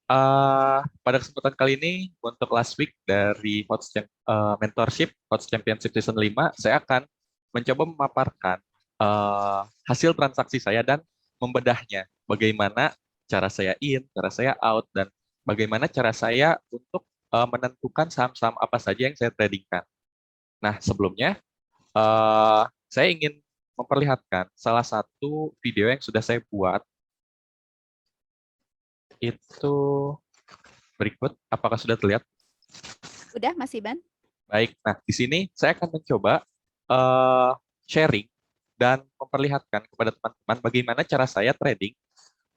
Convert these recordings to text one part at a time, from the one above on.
Pada kesempatan kali ini, untuk last week dari Mentorship, Host Championship Season 5, saya akan mencoba memaparkan hasil transaksi saya dan membedahnya. Bagaimana cara saya in, cara saya out, dan bagaimana cara saya untuk menentukan saham-saham apa saja yang saya tradingkan. Nah, sebelumnya, saya ingin memperlihatkan salah satu video yang sudah saya buat, itu berikut. Apakah sudah terlihat? Udah, Mas Iban? Baik, nah di sini saya akan mencoba eh, sharing dan memperlihatkan kepada teman-teman bagaimana cara saya trading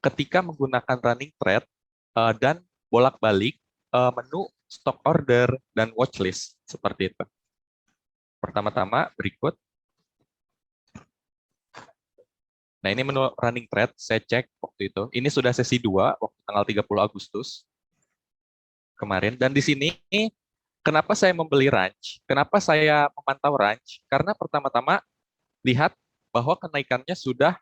ketika menggunakan running trade dan bolak-balik menu stock order dan watchlist seperti itu. Pertama-tama berikut. Nah, ini menu running trade saya cek waktu itu. Ini sudah sesi 2 waktu tanggal 30 Agustus kemarin, dan di sini kenapa saya membeli range? Kenapa saya memantau range? Karena pertama-tama lihat bahwa kenaikannya sudah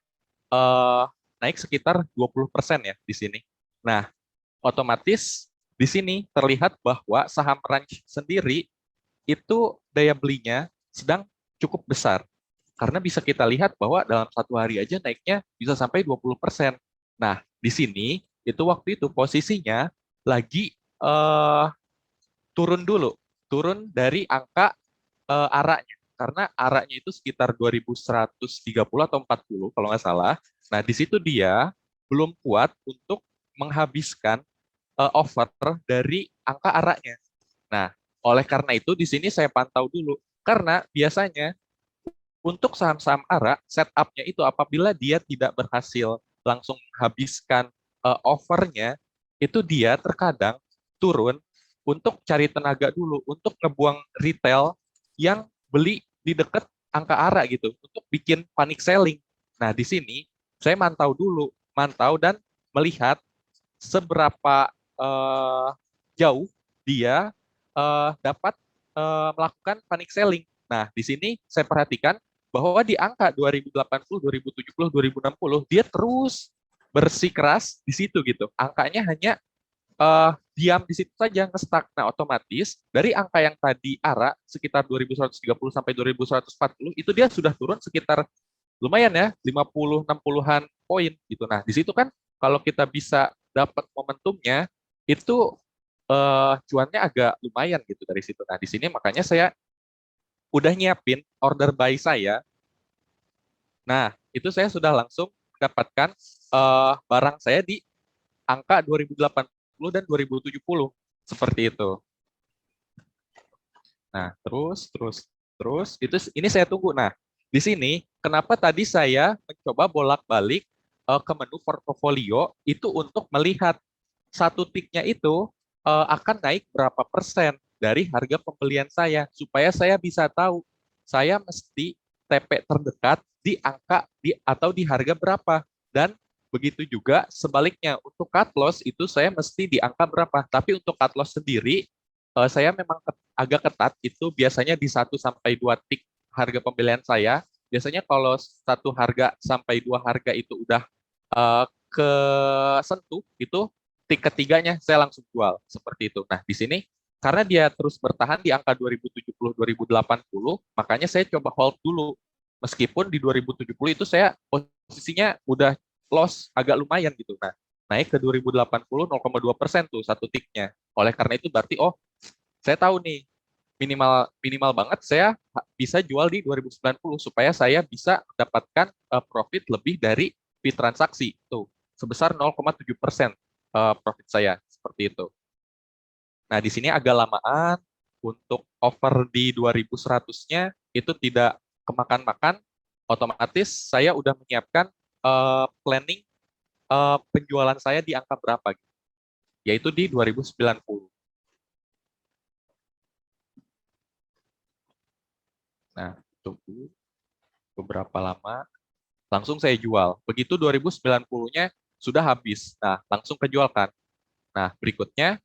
eh, naik sekitar 20% ya di sini. Nah, otomatis di sini terlihat bahwa saham range sendiri itu daya belinya sedang cukup besar. Karena bisa kita lihat bahwa dalam satu hari aja naiknya bisa sampai 20%. Nah, di sini itu waktu itu posisinya lagi turun dulu, turun dari angka araknya. Karena araknya itu sekitar 2130 atau 40 kalau nggak salah. Nah, di situ dia belum kuat untuk menghabiskan offer dari angka araknya. Nah, oleh karena itu di sini saya pantau dulu. Karena biasanya untuk saham-saham arak, setup-nya itu apabila dia tidak berhasil langsung menghabiskan offernya, itu dia terkadang turun untuk cari tenaga dulu, untuk ngebuang retail yang beli di dekat angka ARA gitu, untuk bikin panic selling. Nah, di sini saya mantau dulu, mantau dan melihat seberapa jauh dia dapat melakukan panic selling. Nah, di sini saya perhatikan bahwa di angka 2080, 2070, 2060 dia terus bersikeras di situ gitu. Angkanya hanya diam di situ saja, ngestak. Nah, otomatis dari angka yang tadi ARA sekitar 2130 sampai 2140 itu dia sudah turun sekitar lumayan ya, 50 60-an poin gitu. Nah, di situ kan kalau kita bisa dapat momentumnya itu cuannya agak lumayan gitu dari situ. Nah, di sini makanya saya udah nyiapin order buy saya. Nah, itu saya sudah langsung mendapatkan barang saya di angka 2080 dan 2070 seperti itu. Nah, terus itu ini saya tunggu. Nah, di sini kenapa tadi saya mencoba bolak-balik ke menu portofolio itu untuk melihat satu tiknya itu akan naik berapa persen dari harga pembelian saya supaya saya bisa tahu saya mesti TP terdekat di angka atau di harga berapa, dan begitu juga sebaliknya untuk cut loss itu saya mesti di angka berapa. Tapi untuk cut loss sendiri saya memang agak ketat, itu biasanya di 1 sampai 2 tik harga pembelian saya. Biasanya kalau satu harga sampai dua harga itu udah kesentuh, itu tik ketiganya saya langsung jual seperti itu. Nah, di sini karena dia terus bertahan di angka 2070 2080, makanya saya coba hold dulu. Meskipun di 2070 itu saya posisinya udah loss agak lumayan gitu. Nah, naik ke 2080 0,2% tuh satu tiknya. Oleh karena itu berarti saya tahu nih minimal minimal banget saya bisa jual di 2090 supaya saya bisa mendapatkan profit lebih dari fee transaksi itu sebesar 0,7% profit saya seperti itu. Nah, di sini agak lamaan untuk over di 2100-nya itu tidak kemakan-makan, otomatis saya udah menyiapkan planning penjualan saya di angka berapa gitu, yaitu di 2090. Nah, tunggu beberapa lama langsung saya jual. Begitu 2090-nya sudah habis. Nah, langsung kejualkan. Nah, berikutnya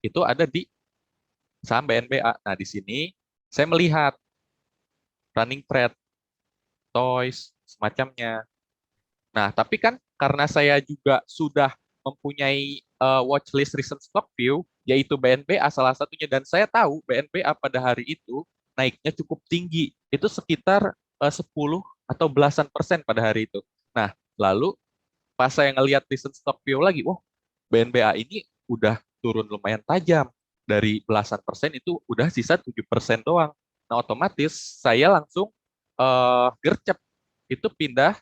itu ada di saham BNBA. Nah, di sini saya melihat running trade, toys, semacamnya. Nah, tapi kan karena saya juga sudah mempunyai watchlist recent stock view, yaitu BNBA salah satunya. Dan saya tahu BNBA pada hari itu naiknya cukup tinggi. Itu sekitar 10 atau belasan persen pada hari itu. Nah, lalu pas saya ngelihat recent stock view lagi, wah BNBA ini udah turun lumayan tajam. Dari belasan persen itu udah sisa 7% doang. Nah, otomatis saya langsung gercep. Itu pindah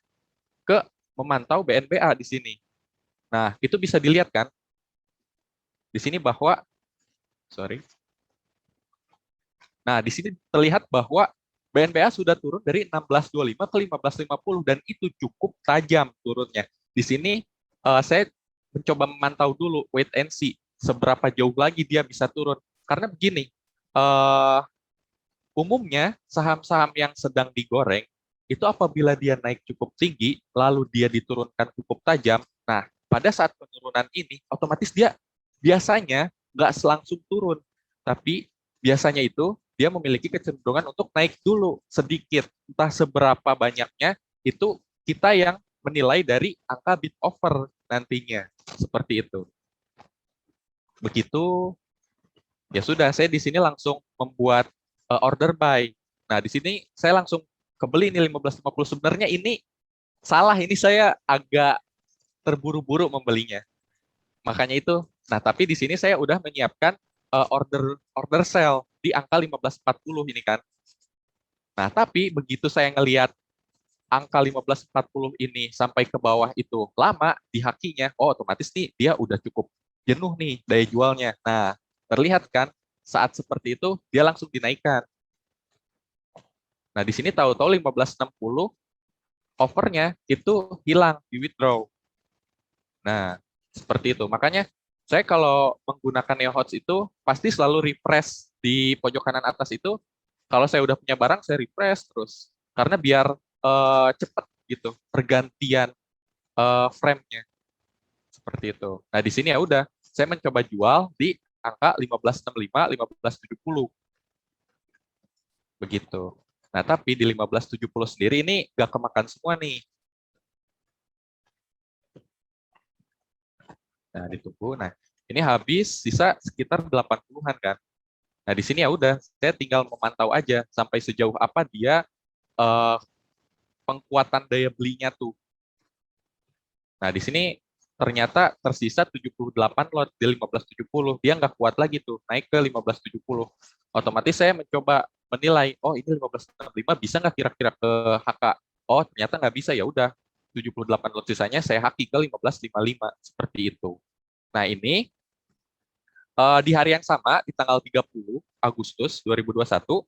ke memantau BNBA di sini. Nah, itu bisa dilihat kan di sini bahwa, sorry. Nah, di sini terlihat bahwa BNBA sudah turun dari 16.25 ke 15.50 dan itu cukup tajam turunnya. Di sini saya mencoba memantau dulu wait and see seberapa jauh lagi dia bisa turun. Karena begini, eh, umumnya saham-saham yang sedang digoreng itu apabila dia naik cukup tinggi lalu dia diturunkan cukup tajam. Nah, pada saat penurunan ini otomatis dia biasanya nggak langsung turun, tapi biasanya itu dia memiliki kecenderungan untuk naik dulu sedikit, entah seberapa banyaknya itu kita yang menilai dari angka bid offer nantinya, seperti itu. Begitu, ya sudah, saya di sini langsung membuat order buy. Nah, di sini saya langsung kebeli ini 15.50. Sebenarnya ini salah, ini saya agak terburu-buru membelinya. Makanya itu. Nah, tapi di sini saya udah menyiapkan order order sell di angka 15.40 ini kan. Nah, tapi begitu saya ngelihat angka 15.40 ini sampai ke bawah itu lama di hakinya, oh otomatis nih dia udah cukup jenuh nih daya jualnya. Nah, terlihat kan saat seperti itu dia langsung dinaikkan. Nah, di sini tahu-tahu 15.60 offernya itu hilang di withdraw. Nah, seperti itu. Makanya saya kalau menggunakan NeoHots itu pasti selalu refresh di pojok kanan atas itu. Kalau saya udah punya barang, saya refresh terus. Karena biar cepat gitu pergantian frame-nya. Seperti itu. Nah, di sini ya udah, saya mencoba jual di angka 15.65, 15.70. Begitu. Nah, tapi di 15.70 sendiri ini nggak kemakan semua nih. Nah, ditunggu. Nah, ini habis sisa sekitar 80-an kan. Nah, di sini ya udah, saya tinggal memantau aja sampai sejauh apa dia eh, penguatan daya belinya tuh. Nah, di sini ternyata tersisa 78 lot di 15.70. Dia nggak kuat lagi tuh, naik ke 15.70. Otomatis saya mencoba menilai, oh ini 15.65 bisa nggak kira-kira ke HK? Oh, ternyata nggak bisa, ya udah. 78 lot sisanya saya haki ke 15.55 seperti itu. Nah, ini di hari yang sama, di tanggal 30 Agustus 2021,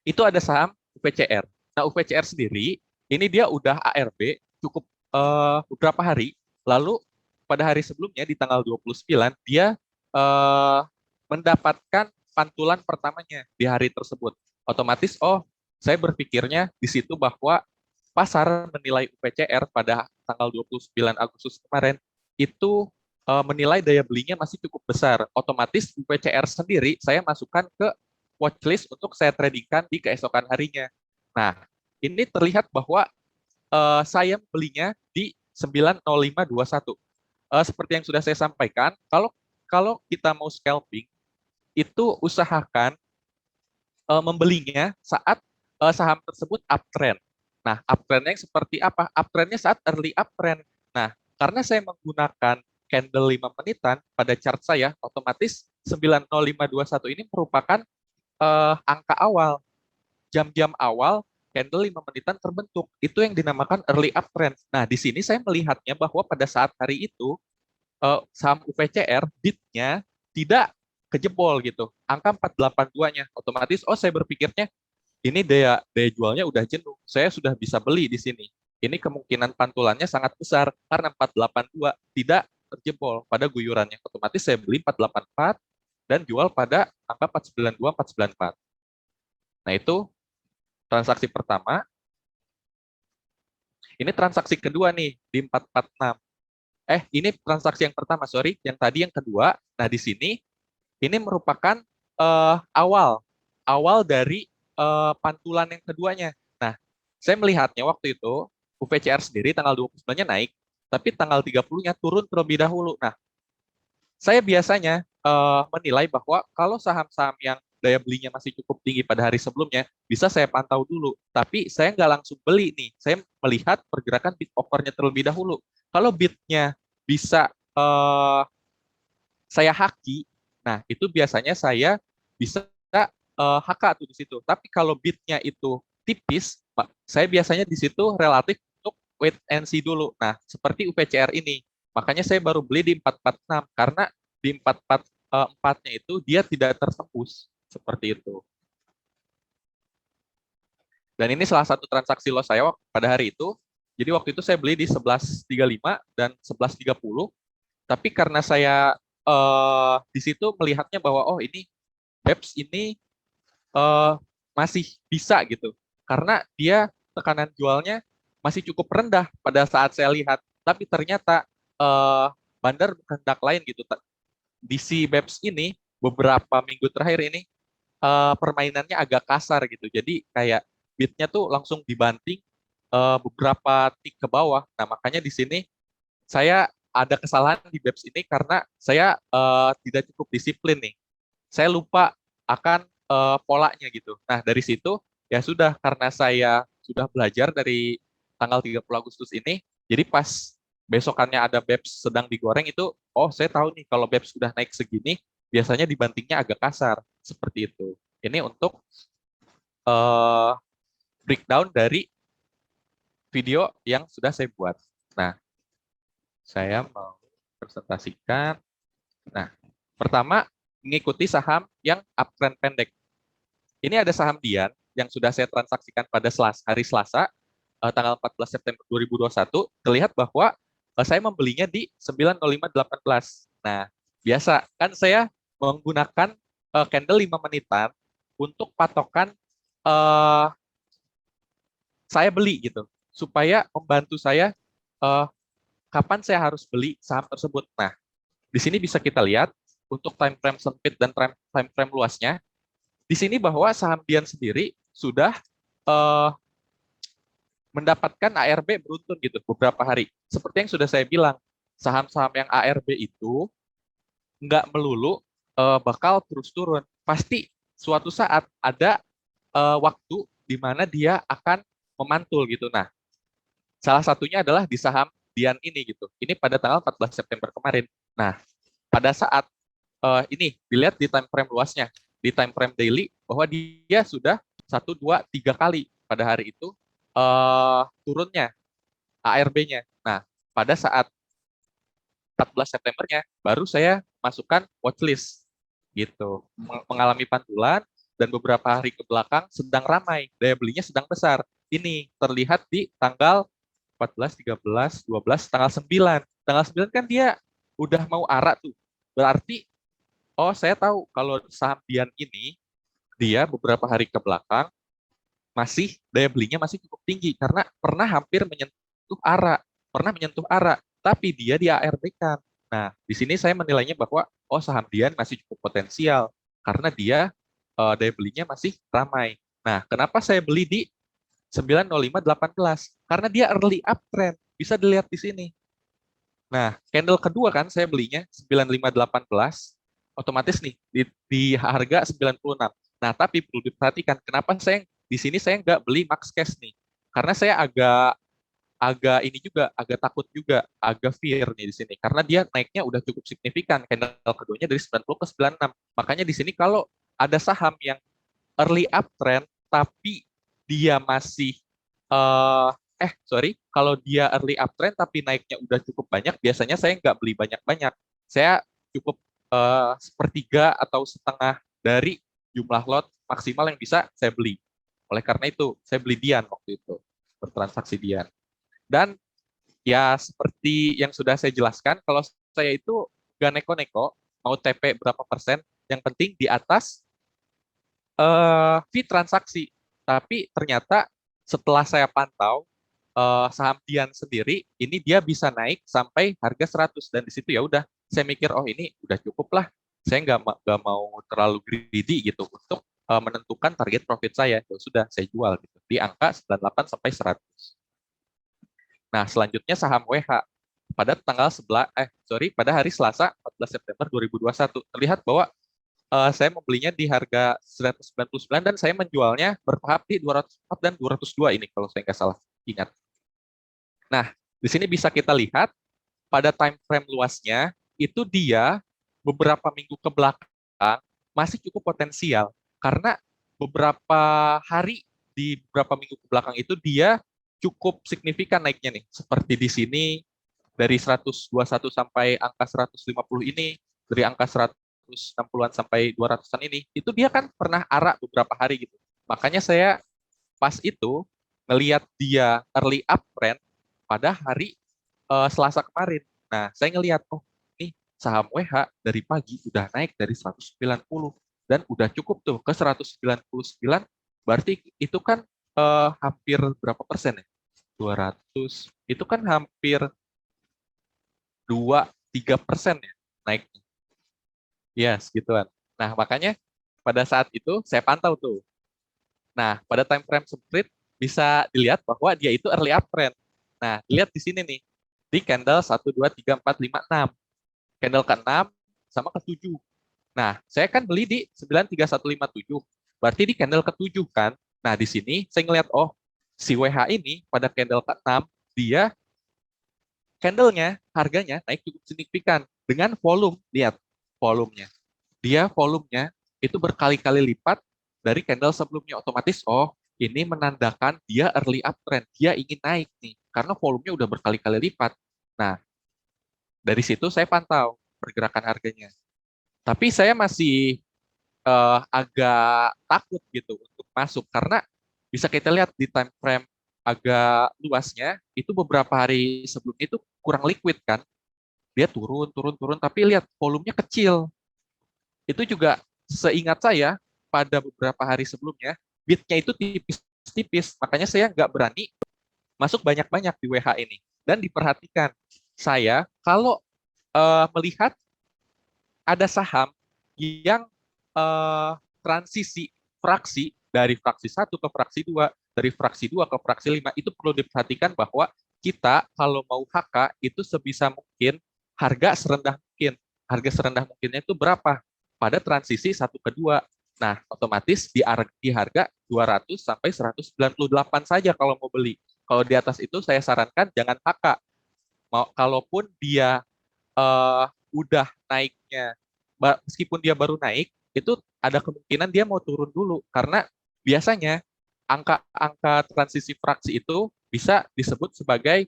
itu ada saham UPCR. Nah, UPCR sendiri, ini dia udah ARB cukup beberapa hari, lalu pada hari sebelumnya, di tanggal 29, dia eh, mendapatkan pantulan pertamanya di hari tersebut. Otomatis, oh, saya berpikirnya di situ bahwa pasar menilai UPCR pada tanggal 29 Agustus kemarin itu menilai daya belinya masih cukup besar. Otomatis UPCR sendiri saya masukkan ke watchlist untuk saya tradingkan di keesokan harinya. Nah, ini terlihat bahwa saya belinya di 90521. Seperti yang sudah saya sampaikan, kalau kalau kita mau scalping itu usahakan membelinya saat saham tersebut uptrend. Nah, uptrendnya seperti apa? Uptrendnya saat early uptrend. Nah, karena saya menggunakan candle 5 menitan pada chart saya, otomatis 90521 ini merupakan angka awal, jam-jam awal candle 5 menitan terbentuk. Itu yang dinamakan early uptrend. Nah, di sini saya melihatnya bahwa pada saat hari itu saham UPCR bidnya tidak kejebol gitu. Angka 482-nya otomatis, oh saya berpikirnya ini daya daya jualnya udah jenuh. Saya sudah bisa beli di sini. Ini kemungkinan pantulannya sangat besar karena 482 tidak terjebol pada guyurannya. Otomatis saya beli 484 dan jual pada angka 492, 494. Nah, itu transaksi pertama. Ini transaksi kedua nih di 446. Ini transaksi yang pertama, sorry. Yang tadi yang kedua. Nah, di sini ini merupakan awal awal dari pantulan yang keduanya. Nah, saya melihatnya waktu itu UPCR sendiri tanggal 29-nya naik, tapi tanggal 30-nya turun terlebih dahulu. Nah, Saya biasanya menilai bahwa kalau saham-saham yang daya belinya masih cukup tinggi pada hari sebelumnya, bisa saya pantau dulu. Tapi saya nggak langsung beli nih. Saya melihat pergerakan bid offer-nya terlebih dahulu. Kalau bidnya bisa saya haki, nah itu biasanya saya bisa HK tuh di situ. Tapi kalau bidnya itu tipis, saya biasanya di situ relatif untuk wait and see dulu. Nah, seperti UPCR ini. Makanya saya baru beli di 446 karena di 444-nya itu dia tidak tertembus seperti itu. Dan ini salah satu transaksi loss saya pada hari itu. Jadi waktu itu saya beli di 11.35 dan 11.30. Tapi karena saya di situ melihatnya bahwa oh ini BEPS ini eh, masih bisa gitu. Karena dia tekanan jualnya masih cukup rendah pada saat saya lihat. Tapi ternyata bandar berkehendak lain gitu. Di si BEPS ini beberapa minggu terakhir ini permainannya agak kasar gitu. Jadi kayak bidnya tuh langsung dibanting beberapa tick ke bawah. Nah, makanya di sini saya ada kesalahan di BEPS ini karena saya tidak cukup disiplin nih. Saya lupa akan polanya gitu. Nah, dari situ ya sudah karena saya sudah belajar dari tanggal 30 Agustus ini, jadi pas besokannya ada BEPS sedang digoreng itu, oh saya tahu nih kalau BEPS sudah naik segini, biasanya dibantingnya agak kasar, seperti itu. Ini untuk eh, breakdown dari video yang sudah saya buat. Nah, saya mau presentasikan. Nah, pertama mengikuti saham yang uptrend pendek. Ini ada saham Dian yang sudah saya transaksikan pada hari Selasa, tanggal 14 September 2021. Terlihat bahwa saya membelinya di 9.0518. Nah, biasa kan saya menggunakan candle 5 menitan untuk patokan eh, saya beli gitu, supaya membantu saya eh, kapan saya harus beli saham tersebut. Nah, di sini bisa kita lihat untuk time frame sempit dan time frame luasnya. Di sini bahwa saham Dian sendiri sudah eh, mendapatkan ARB beruntun gitu beberapa hari. Seperti yang sudah saya bilang, saham-saham yang ARB itu nggak melulu bakal terus turun. Pasti suatu saat ada waktu di mana dia akan memantul gitu. Nah, salah satunya adalah di saham Dian ini gitu. Ini pada tanggal 14 September kemarin. Nah, pada saat ini dilihat di time frame luasnya, di time frame daily bahwa dia sudah 1, 2, 3 kali pada hari itu turunnya ARB-nya. Nah, pada saat 14 Septembernya baru saya masukkan watchlist gitu. Mengalami pantulan dan beberapa hari ke belakang sedang ramai, daya belinya sedang besar. Ini terlihat di tanggal 14, 13, 12, tanggal 9. Tanggal 9 kan dia udah mau arah tuh. Berarti oh saya tahu kalau saham Dian ini dia beberapa hari ke belakang masih daya belinya masih cukup tinggi karena pernah hampir menyentuh ARA, tapi dia di ARB-kan. Nah, di sini saya menilainya bahwa oh saham Dian masih cukup potensial karena dia daya belinya masih ramai. Nah, kenapa saya beli di 9.0518? Karena dia early uptrend, bisa dilihat di sini. Nah, candle kedua kan saya belinya 9518, otomatis nih di harga 96. Nah, tapi perlu diperhatikan kenapa saya di sini saya nggak beli max cash nih. Karena saya agak agak ini juga agak takut juga, agak fear nih di sini karena dia naiknya udah cukup signifikan candle keduanya dari 90 ke 96. Makanya di sini kalau ada saham yang early uptrend tapi dia masih eh sorry, kalau dia early uptrend tapi naiknya udah cukup banyak, biasanya saya nggak beli banyak-banyak. Saya cukup sepertiga atau setengah dari jumlah lot maksimal yang bisa saya beli. Oleh karena itu, saya beli Dian waktu itu, bertransaksi Dian. Dan ya seperti yang sudah saya jelaskan, kalau saya itu nggak neko-neko, mau TP berapa persen, yang penting di atas fee transaksi. Tapi ternyata setelah saya pantau saham Dian sendiri ini dia bisa naik sampai harga 100 dan di situ ya udah saya mikir oh ini udah cukup lah. Saya nggak mau terlalu greedy gitu untuk menentukan target profit saya. Ya sudah saya jual gitu di angka 98 sampai 100. Nah, selanjutnya saham WH. pada pada hari Selasa 14 September 2021. Terlihat bahwa saya membelinya di harga 199 dan saya menjualnya bertahap di 204 dan 202 ini kalau saya nggak salah ingat. Nah, di sini bisa kita lihat pada time frame luasnya itu dia beberapa minggu ke belakang masih cukup potensial karena beberapa hari di beberapa minggu ke belakang itu dia cukup signifikan naiknya nih. Seperti di sini dari 121 sampai angka 150 ini, dari angka 160-an sampai 200-an ini, itu dia kan pernah arak beberapa hari gitu. Makanya saya pas itu ngelihat dia early uptrend pada hari Selasa kemarin. Nah, saya ngelihat, oh nih saham WH dari pagi udah naik dari 190 dan udah cukup tuh ke 199, berarti itu kan hampir berapa persen ya? 200, itu kan hampir 2-3% ya naiknya. Ya, segituan. Nah, makanya pada saat itu saya pantau tuh. Nah, pada time frame sempit bisa dilihat bahwa dia itu early uptrend. Nah, lihat di sini nih. Di candle 1, 2, 3, 4, 5, 6. Candle ke-6 sama ke-7. Nah, saya kan beli di 93157. Berarti di candle ke-7 kan. Nah, di sini saya ngelihat, oh, si WH ini pada candle ke-6, dia candlenya harganya naik cukup signifikan dengan volume. Lihat volumenya. Dia volumenya itu berkali-kali lipat dari candle sebelumnya. Otomatis, oh ini menandakan dia early uptrend. Dia ingin naik nih. Karena volumenya udah berkali-kali lipat. Nah, dari situ saya pantau pergerakan harganya. Tapi saya masih agak takut gitu untuk masuk. Karena bisa kita lihat di time frame agak luasnya, itu beberapa hari sebelumnya itu kurang liquid kan. Dia turun, turun, turun, tapi lihat volumenya kecil. Itu juga seingat saya, pada beberapa hari sebelumnya, bidnya itu tipis-tipis. Makanya saya nggak berani masuk banyak-banyak di WH ini. Dan diperhatikan, saya kalau melihat ada saham yang transisi fraksi dari fraksi 1 ke fraksi 2, dari fraksi 2 ke fraksi 5, itu perlu diperhatikan bahwa kita kalau mau HK itu sebisa mungkin harga serendah mungkin. Harga serendah mungkinnya itu berapa? Pada transisi 1 ke 2. Nah, otomatis di harga 200 sampai 198 saja kalau mau beli. Kalau di atas itu saya sarankan jangan HK. Kalaupun dia udah naiknya, meskipun dia baru naik, itu ada kemungkinan dia mau turun dulu karena biasanya angka-angka transisi fraksi itu bisa disebut sebagai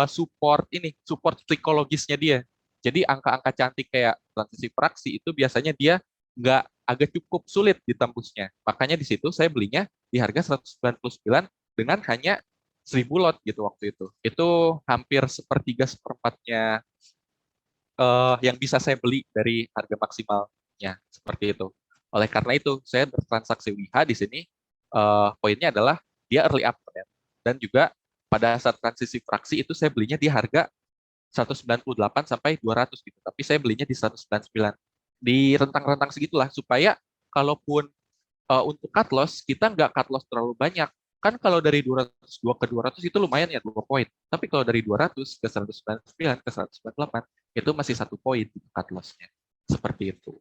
support psikologisnya dia. Jadi angka-angka cantik kayak transisi fraksi itu biasanya dia nggak agak cukup sulit ditembusnya. Makanya di situ saya belinya di harga 199 dengan hanya 1000 lot gitu waktu itu. Itu hampir sepertiga seperempatnya yang bisa saya beli dari harga maksimalnya seperti itu. Oleh karena itu, saya bertransaksi WIH di sini poinnya adalah dia early uptrend dan juga pada saat transisi fraksi itu saya belinya di harga 198 sampai 200 gitu. Tapi saya belinya di 199. Di rentang-rentang segitulah supaya kalaupun untuk cut loss kita nggak cut loss terlalu banyak. Kan kalau dari 202 ke 200 itu lumayan ya 2 poin. Tapi kalau dari 200 ke 199 ke 198 itu masih 1 poin cut loss-nya. Seperti itu.